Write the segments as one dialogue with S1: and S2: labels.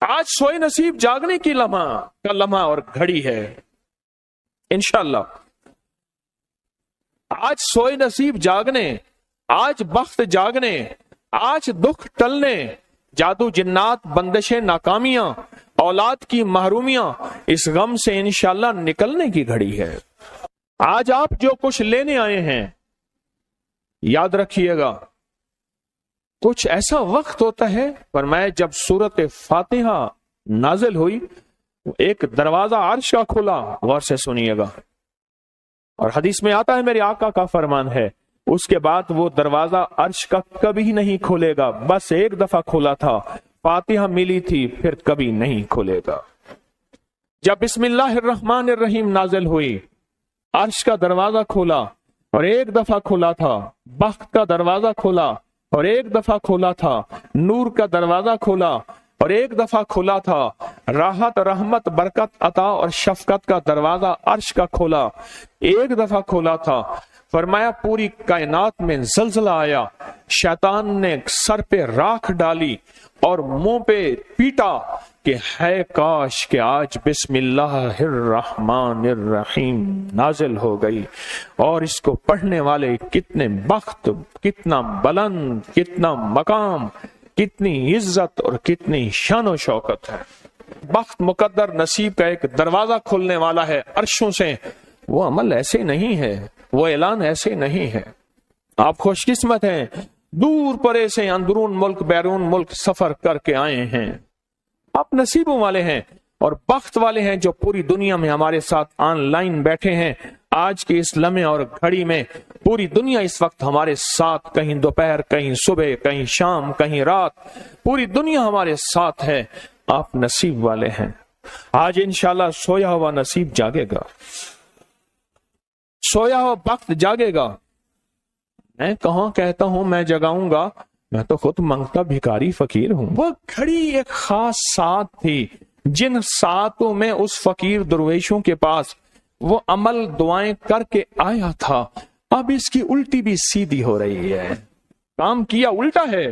S1: آج سوئے نصیب جاگنے کی لمحہ اور گھڑی ہے انشاءاللہ. آج سوئے نصیب جاگنے، آج بخت جاگنے، آج دکھ ٹلنے، جادو جنات بندشیں ناکامیاں، اولاد کی محرومیاں، اس غم سے انشاءاللہ نکلنے کی گھڑی ہے. آج آپ جو کچھ لینے آئے ہیں یاد رکھیے گا کچھ ایسا وقت ہوتا ہے، فرمایا جب سورت فاتحہ نازل ہوئی ایک دروازہ عرش کا کھلا. غور سے سنیے گا، اور حدیث میں آتا ہے میرے آقا کا فرمان ہے اس کے بعد وہ دروازہ عرش کا کبھی نہیں کھلے گا. بس ایک دفعہ کھلا تھا، فاتحہ ملی تھی، پھر کبھی نہیں کھلے گا. جب بسم اللہ الرحمن الرحیم نازل ہوئی عرش کا دروازہ کھولا اور ایک دفعہ کھلا تھا، بخت کا دروازہ کھولا اور ایک دفعہ کھولا تھا، نور کا دروازہ کھولا اور ایک دفعہ کھلا تھا، راحت رحمت برکت عطا اور شفقت کا دروازہ عرش کا کھولا ایک دفعہ کھولا تھا. فرمایا پوری کائنات میں زلزلہ آیا، شیطان نے سر پہ راکھ ڈالی اور منہ پہ پیٹا کہ ہے کاش کہ آج بسم اللہ الرحمن الرحیم نازل ہو گئی، اور اس کو پڑھنے والے کتنے بخت، کتنا بلند، کتنا مقام، کتنی عزت اور کتنی شان و شوکت ہے. بخت مقدر نصیب کا ایک دروازہ کھلنے والا ہے عرشوں سے. وہ عمل ایسے نہیں ہے، وہ اعلان ایسے نہیں ہے. آپ خوش قسمت ہیں، دور پرے سے اندرون ملک بیرون ملک سفر کر کے آئے ہیں. آپ نصیبوں والے ہیں اور بخت والے ہیں جو پوری دنیا میں ہمارے ساتھ آن لائن بیٹھے ہیں. آج کے اس لمحے اور گھڑی میں پوری دنیا اس وقت ہمارے ساتھ، کہیں دوپہر، کہیں صبح، کہیں شام، کہیں رات، پوری دنیا ہمارے ساتھ ہے. آپ نصیب والے ہیں. آج انشاءاللہ سویا ہوا نصیب جاگے گا، سویا ہوا وقت جاگے گا. میں کہاں کہتا ہوں میں جگاؤں گا، میں تو خود منگتا بھکاری فقیر ہوں. وہ گھڑی ایک خاص ساتھ تھی جن ساتوں میں اس فقیر درویشوں کے پاس وہ عمل دعائیں کر کے آیا تھا. اب اس کی الٹی بھی سیدھی ہو رہی ہے. کام کیا الٹا ہے،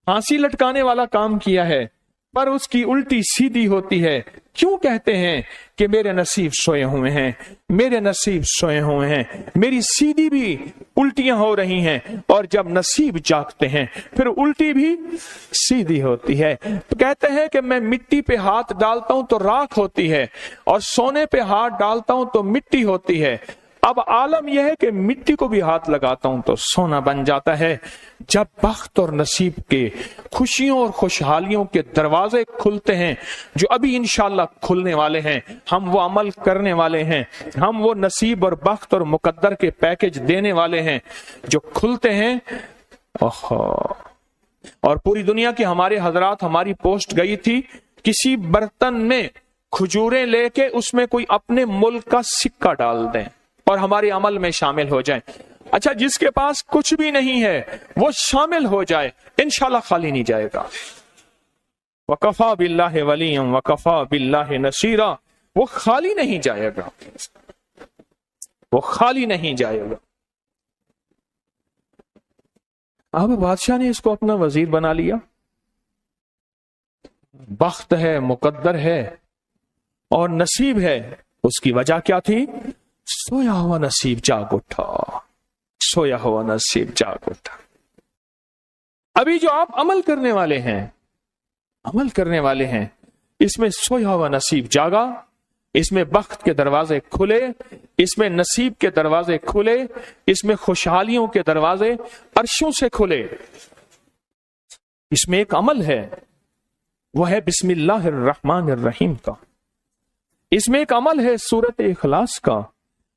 S1: پھانسی لٹکانے والا کام کیا ہے، پر اس کی الٹی سیدھی ہوتی ہے. کیوں کہتے ہیں کہ میرے نصیب سوئے ہوئے ہیں، میرے نصیب سوئے ہوئے ہیں، میری سیدھی بھی الٹیاں ہو رہی ہیں، اور جب نصیب جاگتے ہیں پھر الٹی بھی سیدھی ہوتی ہے. کہتے ہیں کہ میں مٹی پہ ہاتھ ڈالتا ہوں تو راکھ ہوتی ہے، اور سونے پہ ہاتھ ڈالتا ہوں تو مٹی ہوتی ہے. اب عالم یہ ہے کہ مٹی کو بھی ہاتھ لگاتا ہوں تو سونا بن جاتا ہے. جب بخت اور نصیب کے خوشیوں اور خوشحالیوں کے دروازے کھلتے ہیں جو ابھی انشاءاللہ کھلنے والے ہیں، ہم وہ عمل کرنے والے ہیں، ہم وہ نصیب اور بخت اور مقدر کے پیکج دینے والے ہیں جو کھلتے ہیں. اور پوری دنیا کی ہمارے حضرات، ہماری پوسٹ گئی تھی کسی برتن میں کھجوریں لے کے اس میں کوئی اپنے ملک کا سکہ ڈال دیں اور ہمارے عمل میں شامل ہو جائیں. اچھا، جس کے پاس کچھ بھی نہیں ہے وہ شامل ہو جائے، انشاءاللہ خالی نہیں جائے گا. وَكَفَى بِاللَّهِ وَلِيًّا وَكَفَى بِاللَّهِ نَصِيرًا. وہ خالی نہیں جائے گا، وہ خالی نہیں جائے گا. اب بادشاہ نے اس کو اپنا وزیر بنا لیا. بخت ہے، مقدر ہے اور نصیب ہے. اس کی وجہ کیا تھی؟ سویا ہوا نصیب جاگ اٹھا، سویا ہوا نصیب جاگ اٹھا. ابھی جو آپ عمل کرنے والے ہیں، عمل کرنے والے ہیں، اس میں سویا ہوا نصیب جاگا، اس میں بخت کے دروازے کھلے، اس میں نصیب کے دروازے کھلے، اس میں خوشحالیوں کے دروازے عرشوں سے کھلے. اس میں ایک عمل ہے، وہ ہے بسم اللہ الرحمن الرحیم کا. اس میں ایک عمل ہے سورت اخلاص کا،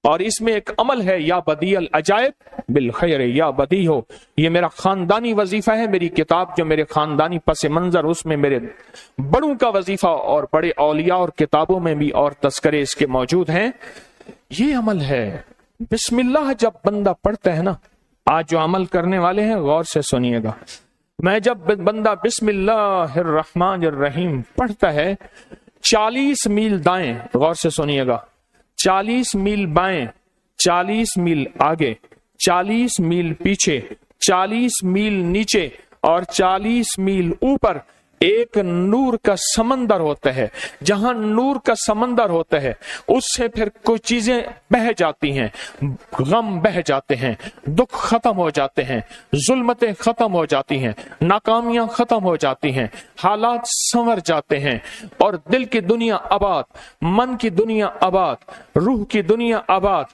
S1: اور اس میں ایک عمل ہے یا بدیع العجائب بالخیر یا بدیع ہو. یہ میرا خاندانی وظیفہ ہے، میری کتاب جو میرے خاندانی پس منظر، اس میں میرے بڑوں کا وظیفہ اور بڑے اولیاء اور کتابوں میں بھی اور تذکرے اس کے موجود ہیں. یہ عمل ہے بسم اللہ. جب بندہ پڑھتا ہے نا، آج جو عمل کرنے والے ہیں غور سے سنیے گا، میں جب بندہ بسم اللہ الرحمن الرحیم پڑھتا ہے، 40 میل دائیں، غور سے سنیے گا، 40 میل بائیں، 40 میل آگے، 40 میل پیچھے، 40 میل نیچے اور 40 میل اوپر ایک نور کا سمندر ہوتا ہے. جہاں نور کا سمندر ہوتا ہے اس سے پھر کچھ چیزیں بہہ جاتی ہیں، غم بہہ جاتے ہیں، دکھ ختم ہو جاتے ہیں، ظلمتیں ختم ہو جاتی ہیں، ناکامیاں ختم ہو جاتی ہیں، حالات سنور جاتے ہیں، اور دل کی دنیا آباد، من کی دنیا آباد، روح کی دنیا آباد،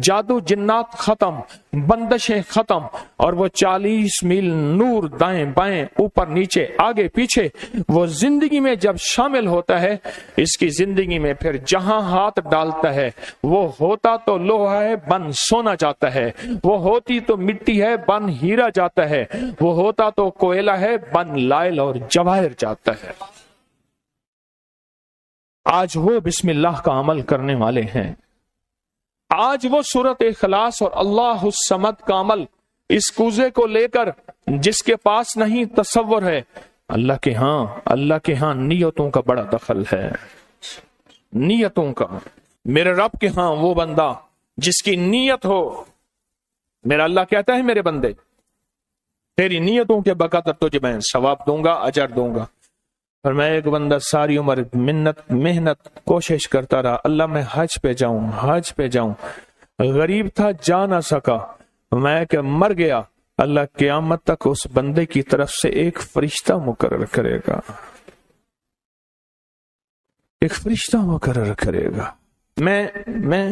S1: جادو جنات ختم، بندشیں ختم، اور وہ 40 میل نور دائیں بائیں اوپر نیچے آگے پیچھے وہ زندگی میں جب شامل ہوتا ہے، اس کی زندگی میں پھر جہاں ہاتھ ڈالتا ہے وہ ہوتا تو لوہا ہے بن سونا جاتا ہے، وہ ہوتی تو مٹی ہے بن ہیرا جاتا ہے، وہ ہوتا تو کوئلہ ہے بن لائل اور جواہر جاتا ہے. آج وہ بسم اللہ کا عمل کرنے والے ہیں، آج وہ سورت اخلاص اور اللہ الصمد کا عمل اس کوزے کو لے کر جس کے پاس نہیں تصور ہے، اللہ کے ہاں نیتوں کا بڑا دخل ہے، نیتوں کا. میرے رب کے ہاں وہ بندہ جس کی نیت ہو، میرا اللہ کہتا ہے میرے بندے تیری نیتوں کے بقدر تجھے میں ثواب دوں گا، اجر دوں گا. اور میں ایک بندہ ساری عمر محنت کوشش کرتا رہا، اللہ میں حج پہ جاؤں، غریب تھا جا نہ سکا، میں کہ مر گیا. اللہ قیامت تک اس بندے کی طرف سے ایک فرشتہ مقرر کرے گا، ایک فرشتہ مقرر کرے گا. میں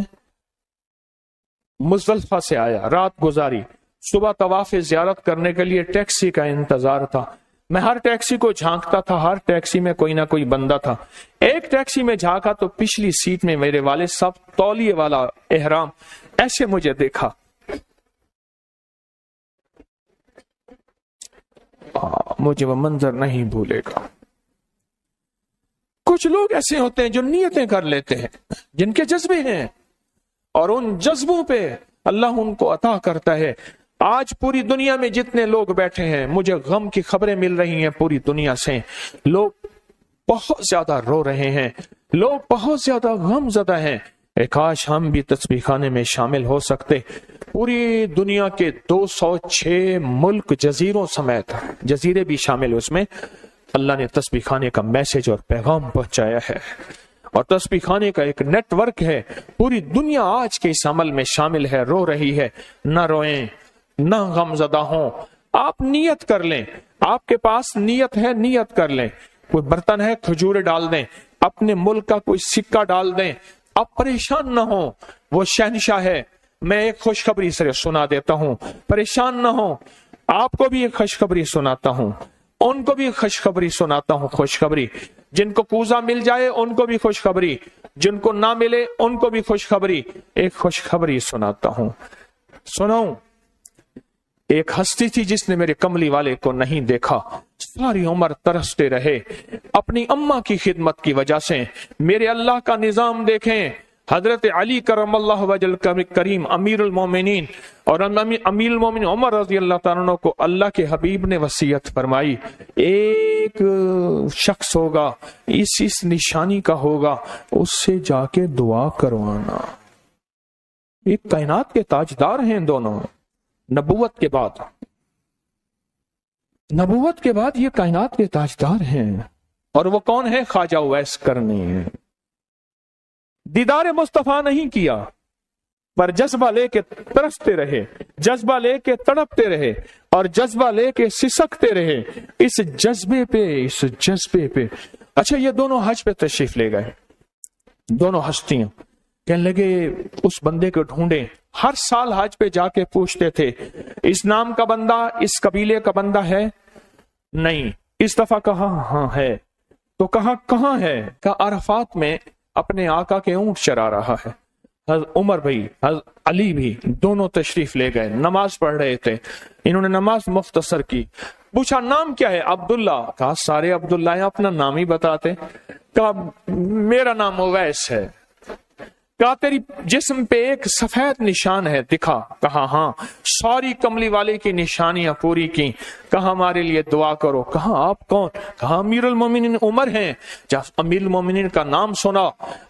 S1: مزدلفہ سے آیا، رات گزاری، صبح طواف زیارت کرنے کے لیے ٹیکسی کا انتظار تھا. میں ہر ٹیکسی کو جھانکتا تھا، ہر ٹیکسی میں کوئی نہ کوئی بندہ تھا. ایک ٹیکسی میں جھانکا تو پچھلی سیٹ میں میرے والد صاحب تولیے والا احرام، ایسے مجھے دیکھا. مجھے وہ منظر نہیں بھولے گا. کچھ لوگ ایسے ہوتے ہیں جو نیتیں کر لیتے ہیں، جن کے جذبے ہیں، اور ان جذبوں پہ اللہ ان کو عطا کرتا ہے. آج پوری دنیا میں جتنے لوگ بیٹھے ہیں، مجھے غم کی خبریں مل رہی ہیں پوری دنیا سے. لوگ بہت زیادہ رو رہے ہیں، لوگ بہت زیادہ غم زدہ ہیں. کاش ہم بھی تسبیح خانے میں شامل ہو سکتے. پوری دنیا کے 206 ملک جزیروں سمیت، جزیرے بھی شامل اس میں، اللہ نے تسبیح خانے کا میسج اور پیغام پہنچایا ہے. اور تسبیح خانے کا ایک نیٹ ورک ہے، پوری دنیا آج کے اس عمل میں شامل ہے، رو رہی ہے. نہ روئیں، نہ غم زدہ ہوں. آپ نیت کر لیں، آپ کے پاس نیت ہے، نیت کر لیں. کوئی برتن ہے، کھجور ڈال دیں، اپنے ملک کا کوئی سکہ ڈال دیں. آپ پریشان نہ ہوں، وہ شہنشاہ ہے. میں ایک خوشخبری سے سنا دیتا ہوں، پریشان نہ ہوں. آپ کو بھی ایک خوشخبری سناتا ہوں، ان کو بھی خوشخبری سناتا ہوں. خوشخبری جن کو کوزہ مل جائے ان کو بھی خوشخبری، جن کو نہ ملے ان کو بھی خوشخبری. ایک خوشخبری سناتا ہوں، سناؤں. ایک ہستی تھی جس نے میرے کملی والے کو نہیں دیکھا، ساری عمر ترستے رہے. اپنی اماں کی خدمت کی وجہ سے میرے اللہ کا نظام دیکھیں. حضرت علی کرم اللہ وجل کریم امیر المومنین اور امیر المومنین عمر رضی اللہ تعالیٰ عنہ کو اللہ کے حبیب نے وصیت فرمائی، ایک شخص ہوگا، اس نشانی کا ہوگا، اس سے جا کے دعا کروانا. ایک کائنات کے تاجدار ہیں دونوں. نبوت کے بعد یہ کائنات کے تاجدار ہیں. اور وہ کون ہے؟ خواجہ اویس کرنی ہے. دیدار مصطفیٰ نہیں کیا، پر جذبہ لے کے ترستے رہے، جذبہ لے کے تڑپتے رہے، اور جذبہ لے کے سسکتے رہے. اس جذبے پہ اچھا یہ دونوں حج پہ تشریف لے گئے، دونوں ہستیاں. کہنے لگے اس بندے کو ڈھونڈیں. ہر سال حج پہ جا کے پوچھتے تھے اس نام کا بندہ، اس قبیلے کا بندہ ہے؟ نہیں. اس دفعہ کہا ہاں ہے. تو کہا کہاں ہے؟ کہا عرفات میں اپنے آقا کے اونٹ چرا رہا ہے. حضرت عمر بھی حضرت علی بھی دونوں تشریف لے گئے، نماز پڑھ رہے تھے. انہوں نے نماز مختصر کی. پوچھا نام کیا ہے؟ عبداللہ. کہا سارے عبداللہ ہیں، اپنا نام ہی بتاتے. کہا میرا نام اویس ہے. کہا تیری جسم پہ ایک سفید نشان ہے، دکھا. کہا ہاں. ساری کملی والے کی نشانیاں پوری کی. کہا ہمارے لیے دعا کرو. کہا آپ کون؟ کہا امیر المومنین عمر ہیں. جب امیر المومنین کا نام سنا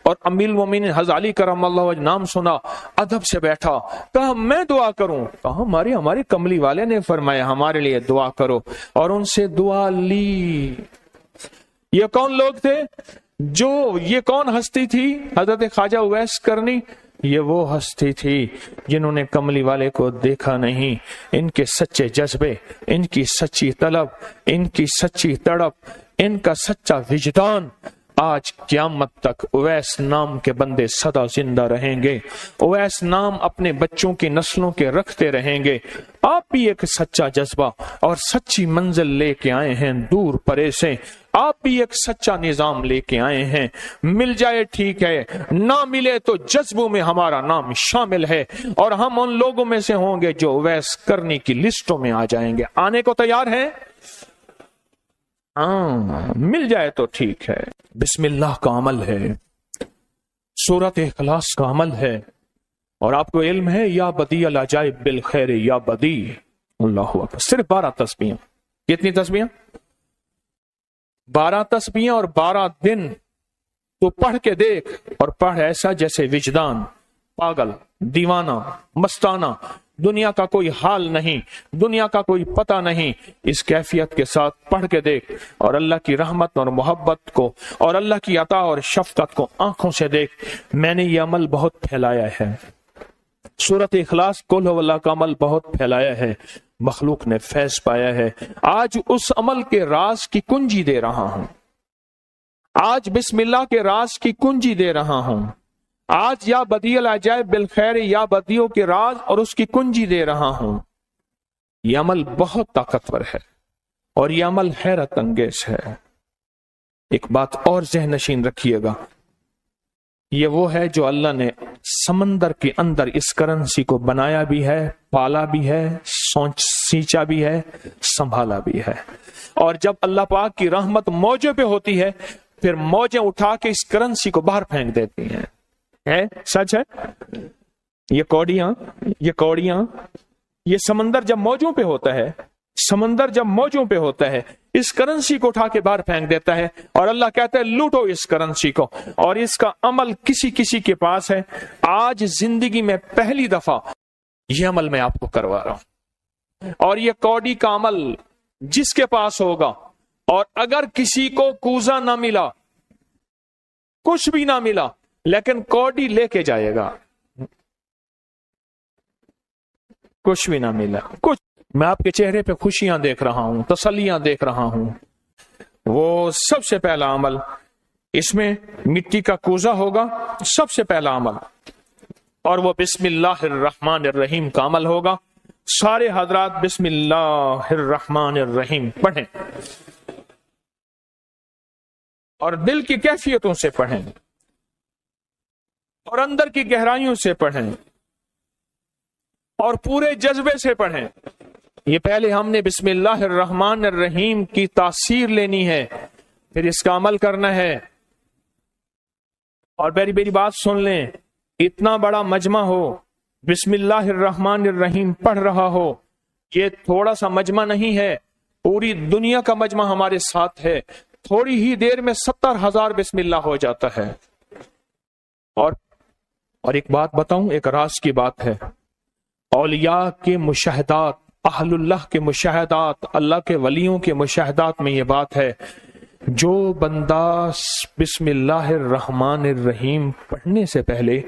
S1: اور امیر المومنین حضرت علی کرم اللہ وجہ نام سنا، ادب سے بیٹھا. کہا میں دعا کروں؟ کہا ہمارے کملی والے نے فرمایا ہمارے لیے دعا کرو. اور ان سے دعا لی. یہ کون لوگ تھے؟ یہ کون ہستی تھی؟ حضرت خواجہ اویس کرنی، یہ وہ ہستی تھی جنہوں نے کملی والے کو دیکھا نہیں۔ ان کے سچے جذبے، ان کی سچی طلب، ان کی سچی تڑپ، ان کا سچا وجدان، آج قیامت تک اویس نام کے بندے سدا زندہ رہیں گے۔ اویس نام اپنے بچوں کی نسلوں کے رکھتے رہیں گے۔ آپ بھی ایک سچا جذبہ اور سچی منزل لے کے آئے ہیں دور پرے سے، آپ بھی ایک سچا نظام لے کے آئے ہیں۔ مل جائے ٹھیک ہے، نہ ملے تو جذبوں میں ہمارا نام شامل ہے، اور ہم ان لوگوں میں سے ہوں گے جو اویس کرنی کی لسٹوں میں آ جائیں گے۔ آنے کو تیار ہیں؟ مل جائے تو ٹھیک ہے۔ بسم اللہ کا عمل ہے، سورۃ اخلاص کا عمل ہے، اور آپ کو علم ہے یا بدیع العجائب بالخیر یا بدیع۔ اللہ اکبر۔ صرف 12 تسبیحیں۔ کتنی تسبیحیں؟ 12 تسبیحیں اور 12 دن تو پڑھ کے دیکھ، اور پڑھ ایسا جیسے وجدان پاگل، دیوانہ، مستانہ، دنیا کا کوئی حال نہیں، دنیا کا کوئی پتہ نہیں، اس کیفیت کے ساتھ پڑھ کے دیکھ، اور اللہ کی رحمت اور محبت کو اور اللہ کی عطا اور شفقت کو آنکھوں سے دیکھ۔ میں نے یہ عمل بہت پھیلایا ہے، سورۃ اخلاص قل هو اللہ کا عمل بہت پھیلایا ہے، مخلوق نے فیض پایا ہے۔ آج اس عمل کے راز کی کنجی دے رہا ہوں، آج بسم اللہ کے راز کی کنجی دے رہا ہوں، آج یا بدیع العجائب بالخیر یا بدیع کے راز اور اس کی کنجی دے رہا ہوں۔ یہ عمل بہت طاقتور ہے اور یہ عمل حیرت انگیز ہے۔ ایک بات اور ذہن نشین رکھیے گا، یہ وہ ہے جو اللہ نے سمندر کے اندر اس کرنسی کو بنایا بھی ہے، پالا بھی ہے، سینچا بھی ہے، سنبھالا بھی ہے، اور جب اللہ پاک کی رحمت موجوں پہ ہوتی ہے پھر موجیں اٹھا کے اس کرنسی کو باہر پھینک دیتی ہیں۔ ہے سچ ہے؟ یہ کوڑیاں یہ سمندر جب موجوں پہ ہوتا ہے، سمندر جب موجوں پہ ہوتا ہے اس کرنسی کو اٹھا کے باہر پھینک دیتا ہے، اور اللہ کہتا ہے لوٹو اس کرنسی کو، اور اس کا عمل کسی کے پاس ہے۔ آج زندگی میں پہلی دفعہ یہ عمل میں آپ کو کروا رہا ہوں، اور یہ کوڑی کا عمل جس کے پاس ہوگا، اور اگر کسی کو کوزہ نہ ملا، کچھ بھی نہ ملا، لیکن کوڑی لے کے جائے گا، کچھ بھی نہ ملا، کچھ، میں آپ کے چہرے پہ خوشیاں دیکھ رہا ہوں، تسلیاں دیکھ رہا ہوں، وہ سب سے پہلا عمل، اس میں مٹی کا کوزہ ہوگا، سب سے پہلا عمل، اور وہ بسم اللہ الرحمن الرحیم کا عمل ہوگا۔ سارے حضرات بسم اللہ الرحمن الرحیم پڑھیں، اور دل کی کیفیتوں سے پڑھیں، اور اندر کی گہرائیوں سے پڑھیں، اور پورے جذبے سے پڑھیں۔ یہ پہلے ہم نے بسم اللہ الرحمن الرحیم کی تاثیر لینی ہے، پھر اس کا عمل کرنا ہے۔ اور میری بات سن لیں، اتنا بڑا مجمع ہو، بسم اللہ الرحمن الرحیم پڑھ رہا ہو، یہ تھوڑا سا مجمع نہیں ہے، پوری دنیا کا مجمع ہمارے ساتھ ہے، تھوڑی ہی دیر میں 70,000 بسم اللہ ہو جاتا ہے۔ اور ایک بات بتاؤں، ایک راز کی بات ہے، اولیاء کے مشاہدات، اہل اللہ کے مشاہدات، اللہ کے ولیوں کے مشاہدات میں یہ بات ہے، جو بندہ بسم اللہ الرحمن الرحیم پڑھنے سے پہلے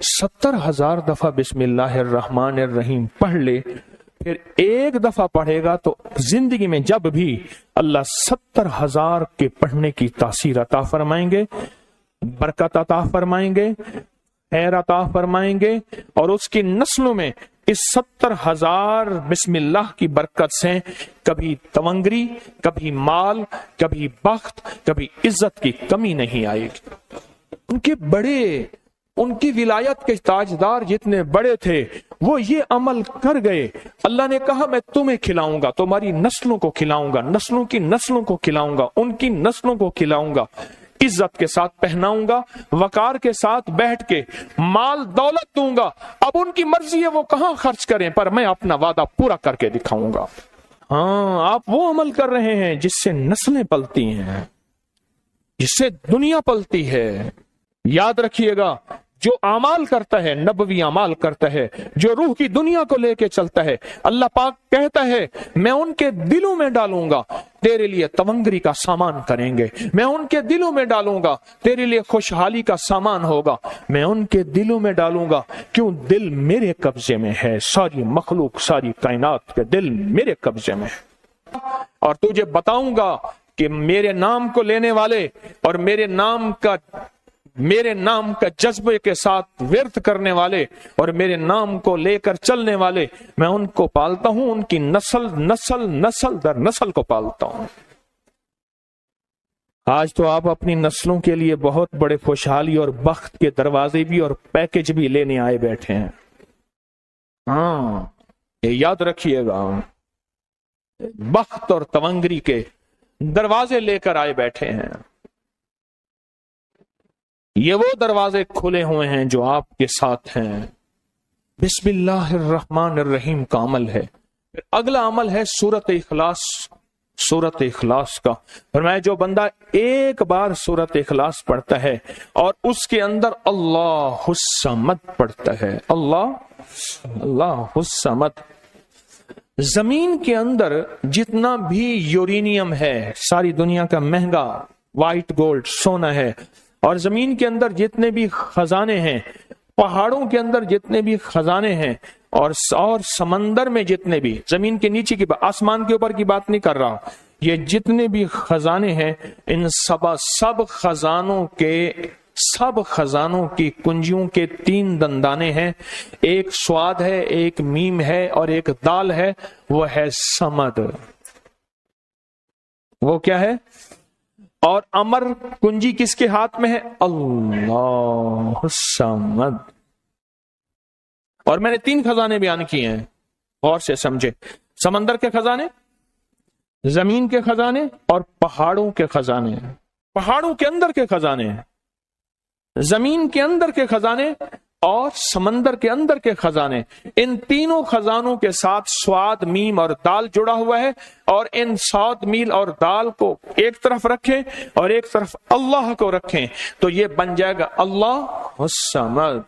S1: 70,000 دفعہ بسم اللہ الرحمن الرحیم پڑھ لے، پھر ایک دفعہ پڑھے گا تو زندگی میں جب بھی اللہ 70,000 کے پڑھنے کی تاثیر عطا فرمائیں گے، برکت عطا فرمائیں گے، خیر عطا فرمائیں گے، اور اس کی نسلوں میں اس 70,000 بسم اللہ کی برکت سے کبھی تونگری، کبھی مال، کبھی بخت، کبھی عزت کی کمی نہیں آئے گی۔ ان کی ولایت کے تاجدار جتنے بڑے تھے وہ یہ عمل کر گئے، اللہ نے کہا میں تمہیں کھلاؤں گا، تمہاری نسلوں کو کھلاؤں گا، نسلوں کی نسلوں کو کھلاؤں گا، ان کی نسلوں کو کھلاؤں گا، عزت کے ساتھ پہناؤں گا، وقار کے ساتھ بیٹھ کے مال دولت دوں گا، اب ان کی مرضی ہے وہ کہاں خرچ کریں، پر میں اپنا وعدہ پورا کر کے دکھاؤں گا۔ ہاں، آپ وہ عمل کر رہے ہیں جس سے نسلیں پلتی ہیں، جس سے دنیا پلتی ہے۔ یاد رکھیے گا، جو اعمال کرتا ہے، نبوی اعمال کرتا ہے، جو روح کی دنیا کو لے کے چلتا ہے، اللہ پاک کہتا ہے میں ان کے دلوں میں ڈالوں گا تیرے لیے تونگری کا سامان کریں گے، میں ان کے دلوں میں ڈالوں گا تیرے لیے خوشحالی کا سامان ہوگا، میں ان کے دلوں میں ڈالوں گا، کیوں دل میرے قبضے میں ہے، ساری مخلوق ساری کائنات کے دل میرے قبضے میں ہے، اور تجھے بتاؤں گا کہ میرے نام کو لینے والے اور میرے نام کا جذبے کے ساتھ ورد کرنے والے اور میرے نام کو لے کر چلنے والے، میں ان کو پالتا ہوں، ان کی نسل در نسل کو پالتا ہوں۔ آج تو آپ اپنی نسلوں کے لیے بہت بڑے خوشحالی اور بخت کے دروازے بھی اور پیکج بھی لینے آئے بیٹھے ہیں۔ ہاں، یہ یاد رکھیے گا، بخت اور تونگری کے دروازے لے کر آئے بیٹھے ہیں۔ یہ وہ دروازے کھلے ہوئے ہیں جو آپ کے ساتھ ہیں۔ بسم اللہ الرحمن الرحیم کا عمل ہے۔ پھر اگلا عمل ہے سورۃ اخلاص کا۔ فرمایا جو بندہ ایک بار سورۃ اخلاص پڑھتا ہے اور اس کے اندر اللہ الصمد پڑھتا ہے، اللہ الصمد، زمین کے اندر جتنا بھی یورینیم ہے، ساری دنیا کا مہنگا وائٹ گولڈ سونا ہے، اور زمین کے اندر جتنے بھی خزانے ہیں، پہاڑوں کے اندر جتنے بھی خزانے ہیں، اور سمندر میں جتنے بھی، زمین کے نیچے کی بات، آسمان کے اوپر کی بات نہیں کر رہا، یہ جتنے بھی خزانے ہیں، ان سب خزانوں کی کنجیوں کے 3 دندانے ہیں، ایک سواد ہے، ایک میم ہے اور ایک دال ہے، وہ ہے سمد۔ وہ کیا ہے؟ اور امر کنجی کس کے ہاتھ میں ہے؟ اللہ الصمد۔ اور میں نے 3 خزانے بیان کیے ہیں، غور سے سمجھے، سمندر کے خزانے، زمین کے خزانے اور پہاڑوں کے خزانے، پہاڑوں کے اندر کے خزانے، زمین کے اندر کے خزانے اور سمندر کے اندر کے خزانے۔ ان تینوں خزانوں کے ساتھ سواد، میم اور دال جڑا ہوا ہے، اور ان سواد، میم اور دال کو ایک طرف رکھیں اور ایک طرف اللہ کو رکھیں تو یہ بن جائے گا اللہ الصمد۔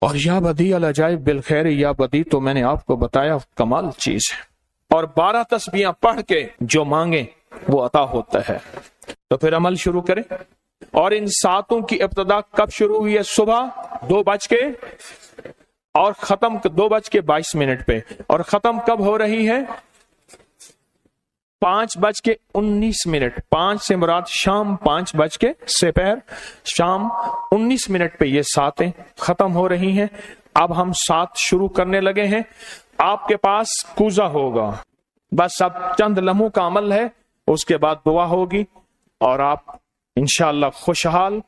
S1: اور یا بدیع العجائب بالخیر، یا بدیع تو میں نے آپ کو بتایا کمال چیز ہے، اور 12 تسبیحاں پڑھ کے جو مانگے وہ عطا ہوتا ہے۔ تو پھر عمل شروع کریں۔ اور ان 7 کی ابتدا کب شروع ہوئی ہے؟ صبح 2 بج کے اور ختم 2 بج کے 22 منٹ پہ، اور ختم کب ہو رہی ہے؟ 5 بج کے 19 منٹ۔ 5 سے مراد شام 5 بج کے سپہر شام 19 منٹ پہ یہ 7 ختم ہو رہی ہیں۔ اب ہم 7 شروع کرنے لگے ہیں۔ آپ کے پاس کوزہ ہوگا، بس اب چند لمحوں کا عمل ہے، اس کے بعد دعا ہوگی اور آپ انشاءاللہ خوشحال،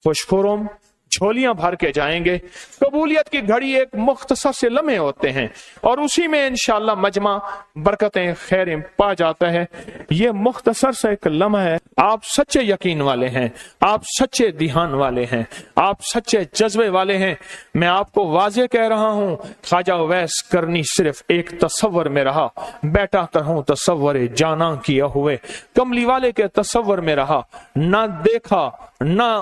S1: خوش خرم، جھولیاں بھر کے جائیں گے۔ قبولیت کی گھڑی ایک مختصر سے لمحے ہوتے ہیں اور اسی میں انشاءاللہ مجمع برکتیں خیریں پا جاتا ہے۔ یہ مختصر سے ایک لمحہ ہے۔ آپ سچے یقین والے ہیں، آپ سچے دھیان والے ہیں، آپ سچے جذبے والے ہیں۔ میں آپ کو واضح کہہ رہا ہوں، خواجہ اویس کرنی صرف ایک تصور میں رہا، بیٹا ترہوں تصور جانا کیا ہوئے، کملی والے کے تصور میں رہا، نہ دیکھا نہ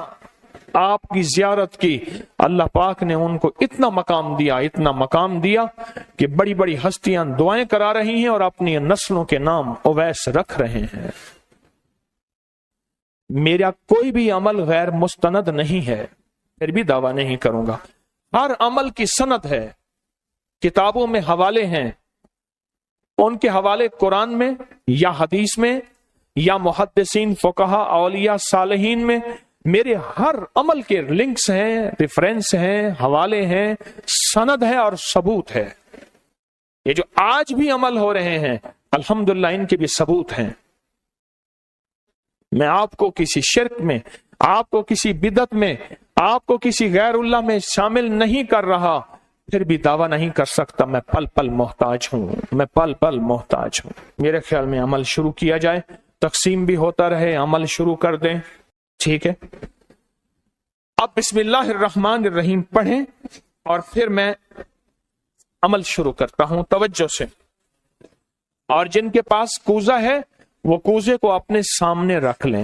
S1: آپ کی زیارت کی۔ اللہ پاک نے ان کو اتنا مقام دیا کہ بڑی بڑی ہستیاں دعائیں کرا رہی ہیں اور اپنی نسلوں کے نام اویس رکھ رہے ہیں۔ میرا کوئی بھی عمل غیر مستند نہیں ہے، پھر بھی دعویٰ نہیں کروں گا۔ ہر عمل کی سند ہے، کتابوں میں حوالے ہیں، ان کے حوالے قرآن میں یا حدیث میں یا محدثین، فقہا، اولیاء، صالحین میں۔ میرے ہر عمل کے لنکس ہیں، ریفرنس ہیں، حوالے ہیں، سند ہے اور ثبوت ہے۔ یہ جو آج بھی عمل ہو رہے ہیں الحمدللہ ان کے بھی ثبوت ہیں۔ میں آپ کو کسی شرک میں، آپ کو کسی بدعت میں، آپ کو کسی غیر اللہ میں شامل نہیں کر رہا، پھر بھی دعویٰ نہیں کر سکتا میں پل پل محتاج ہوں، میں پل پل محتاج ہوں۔ میرے خیال میں عمل شروع کیا جائے، تقسیم بھی ہوتا رہے، عمل شروع کر دیں، ٹھیک ہے؟ اب بسم اللہ الرحمن الرحیم پڑھیں اور پھر میں عمل شروع کرتا ہوں توجہ سے۔ اور جن کے پاس کوزہ ہے وہ کوزے کو اپنے سامنے رکھ لیں،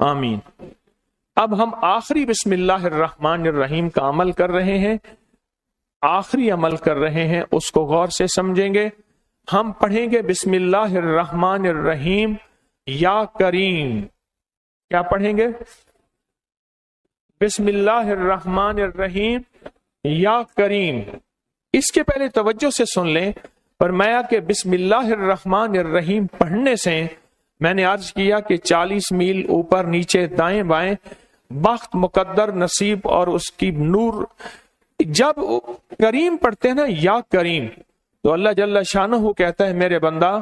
S1: آمین۔ اب ہم آخری بسم اللہ الرحمن الرحیم کا عمل کر رہے ہیں، آخری عمل کر رہے ہیں، اس کو غور سے سمجھیں گے۔ ہم پڑھیں گے بسم اللہ الرحمن الرحیم یا کریم۔ کیا پڑھیں گے؟ بسم اللہ الرحمن الرحیم یا کریم۔ اس کے پہلے توجہ سے سن لیں، فرمایا کہ بسم اللہ الرحمن الرحیم پڑھنے سے میں نے عرض کیا کہ 40 میل اوپر نیچے دائیں بائیں بخت، مقدر، نصیب اور اس کی نور۔ جب کریم پڑھتے ہیں نا، یا کریم، تو اللہ جل شانہ کہتا ہے میرے بندہ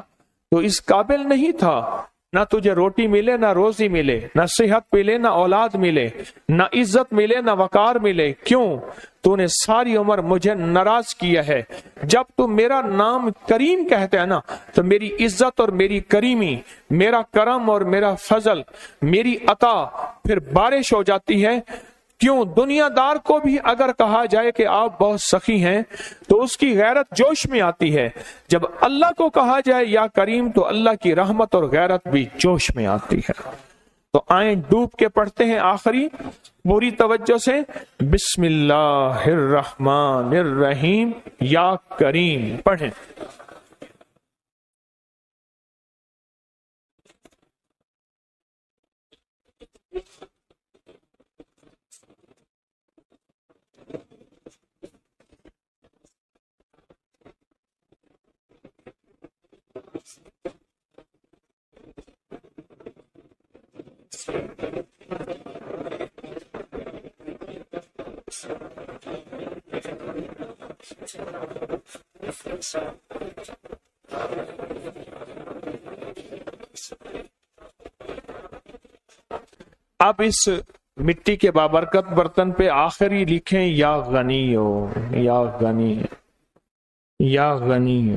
S1: تو اس قابل نہیں تھا، نہ تجھے روٹی ملے، نہ روزی ملے، نہ صحت ملے، نہ اولاد ملے، نہ عزت ملے، نہ وقار ملے۔ کیوں؟ تو نے ساری عمر مجھے ناراض کیا ہے۔ جب تو میرا نام کریم کہتے ہیں نا، تو میری عزت اور میری کریمی، میرا کرم اور میرا فضل، میری عطا پھر بارش ہو جاتی ہے۔ کیوں؟ دنیا دار کو بھی اگر کہا جائے کہ آپ بہت سخی ہیں تو اس کی غیرت جوش میں آتی ہے، جب اللہ کو کہا جائے یا کریم تو اللہ کی رحمت اور غیرت بھی جوش میں آتی ہے۔ تو آئیں ڈوب کے پڑھتے ہیں آخری پوری توجہ سے، بسم اللہ الرحمن الرحیم یا کریم پڑھیں۔ اب اس مٹی کے بابرکت برتن پہ آخری لکھیں یا غنی ہو، یا غنی، یا غنی۔